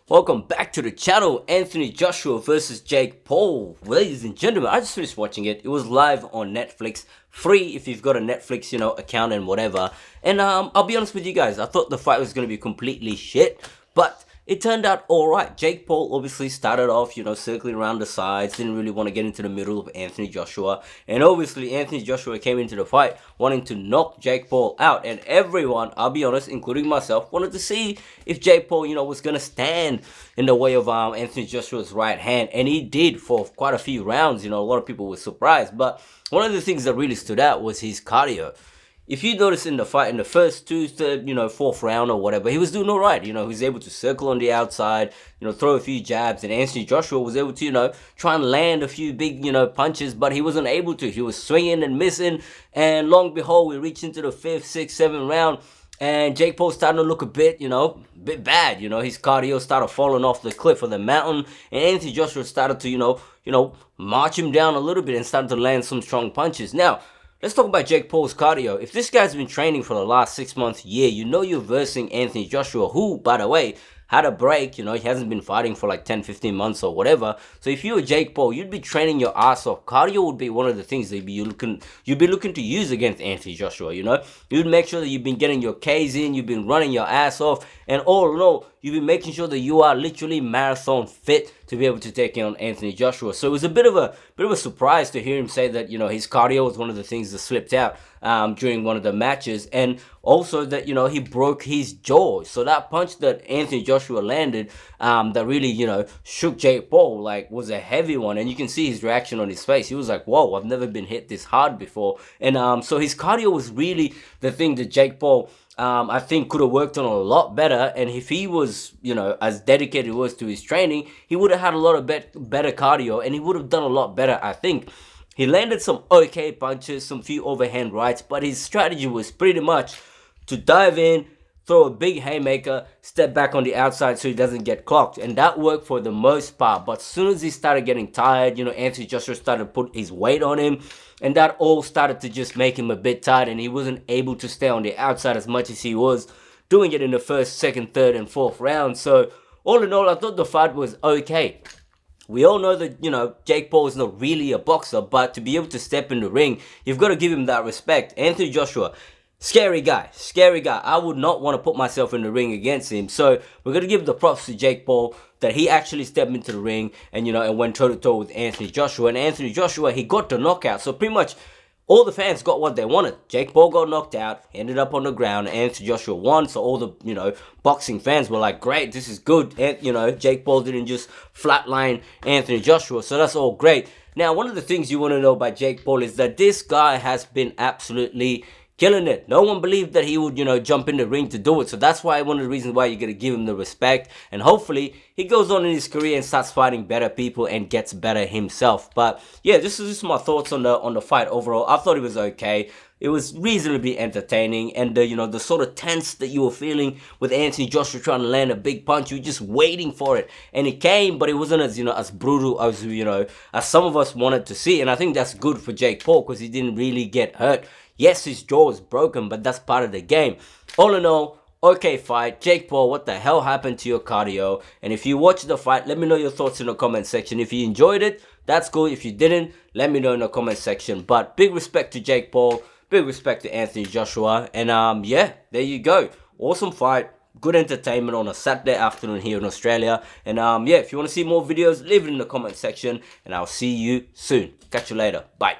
Welcome back to the channel. Anthony Joshua versus Jake Paul. Ladies and gentlemen, I just finished watching it. It was live on Netflix, free if you've got a Netflix, account and whatever. And I'll be honest with you guys, I thought the fight was going to be completely shit, but it turned out alright. Jake Paul obviously started off, circling around the sides, didn't really want to get into the middle of Anthony Joshua. And obviously, Anthony Joshua came into the fight wanting to knock Jake Paul out. And everyone, I'll be honest, including myself, wanted to see if Jake Paul, was going to stand in the way of Anthony Joshua's right hand. And he did for quite a few rounds. A lot of people were surprised. But one of the things that really stood out was his cardio. If you notice in the fight, in the first two, third, fourth round or whatever, he was doing all right. He was able to circle on the outside, throw a few jabs, and Anthony Joshua was able to, try and land a few big, punches, but he wasn't able to. He was swinging and missing, and long behold, we reached into the fifth, sixth, seventh round, and Jake Paul starting to look a bit, bit bad. His cardio started falling off the cliff of the mountain, and Anthony Joshua started to, march him down a little bit and started to land some strong punches. Now, let's talk about Jake Paul's cardio. If this guy's been training for the last 6 months, year, you're versing Anthony Joshua, who, by the way, had a break. He hasn't been fighting for like 10, 15 months or whatever. So if you were Jake Paul, you'd be training your ass off. Cardio would be one of the things that you'd be looking to use against Anthony Joshua, You'd make sure that you've been getting your Ks in, you've been running your ass off, and all in all, you've been making sure that you are literally marathon fit to be able to take on Anthony Joshua. So it was a bit of a surprise to hear him say that, his cardio was one of the things that slipped out during one of the matches, and also that, he broke his jaw. So that punch that Anthony Joshua landed, that really, shook Jake Paul, was a heavy one, and you can see his reaction on his face. He was like, whoa, I've never been hit this hard before. And so his cardio was really the thing that Jake Paul, I think, could have worked on a lot better. And if he was, as dedicated he was to his training, he would have had a lot of better cardio, and he would have done a lot better, I think. He landed some okay punches, some few overhand rights, but his strategy was pretty much to dive in, throw a big haymaker, step back on the outside so he doesn't get clocked. And that worked for the most part. But as soon as he started getting tired, Anthony Joshua started to put his weight on him, and that all started to just make him a bit tired, and he wasn't able to stay on the outside as much as he was doing it in the first, second, third, and fourth round. So all in all, I thought the fight was okay. We all know that, Jake Paul is not really a boxer, but to be able to step in the ring, you've got to give him that respect. Anthony Joshua, scary guy. I would not want to put myself in the ring against him. So we're going to give the props to Jake Paul that he actually stepped into the ring and, and went toe-to-toe with Anthony Joshua. And Anthony Joshua, he got the knockout. So pretty much all the fans got what they wanted. Jake Paul got knocked out, ended up on the ground, and Anthony Joshua won. So all the, boxing fans were like, great, this is good. And, Jake Paul didn't just flatline Anthony Joshua. So that's all great. Now, one of the things you want to know about Jake Paul is that this guy has been absolutely killing it. No one believed that he would, jump in the ring to do it. So that's why one of the reasons why you got to give him the respect. And hopefully he goes on in his career and starts fighting better people and gets better himself. But yeah, this is just my thoughts on the fight overall. I thought it was okay. It was reasonably entertaining, and the sort of tense that you were feeling with Anthony Joshua trying to land a big punch, you were just waiting for it, and it came, but it wasn't as as brutal as as some of us wanted to see. And I think that's good for Jake Paul because he didn't really get hurt. Yes, his jaw is broken, but that's part of the game. All in all, okay fight. Jake Paul, what the hell happened to your cardio? And if you watched the fight, let me know your thoughts in the comment section. If you enjoyed it, that's cool. If you didn't, let me know in the comment section. But big respect to Jake Paul. Big respect to Anthony Joshua. And yeah, there you go. Awesome fight. Good entertainment on a Saturday afternoon here in Australia. And yeah, if you want to see more videos, leave it in the comment section. And I'll see you soon. Catch you later. Bye.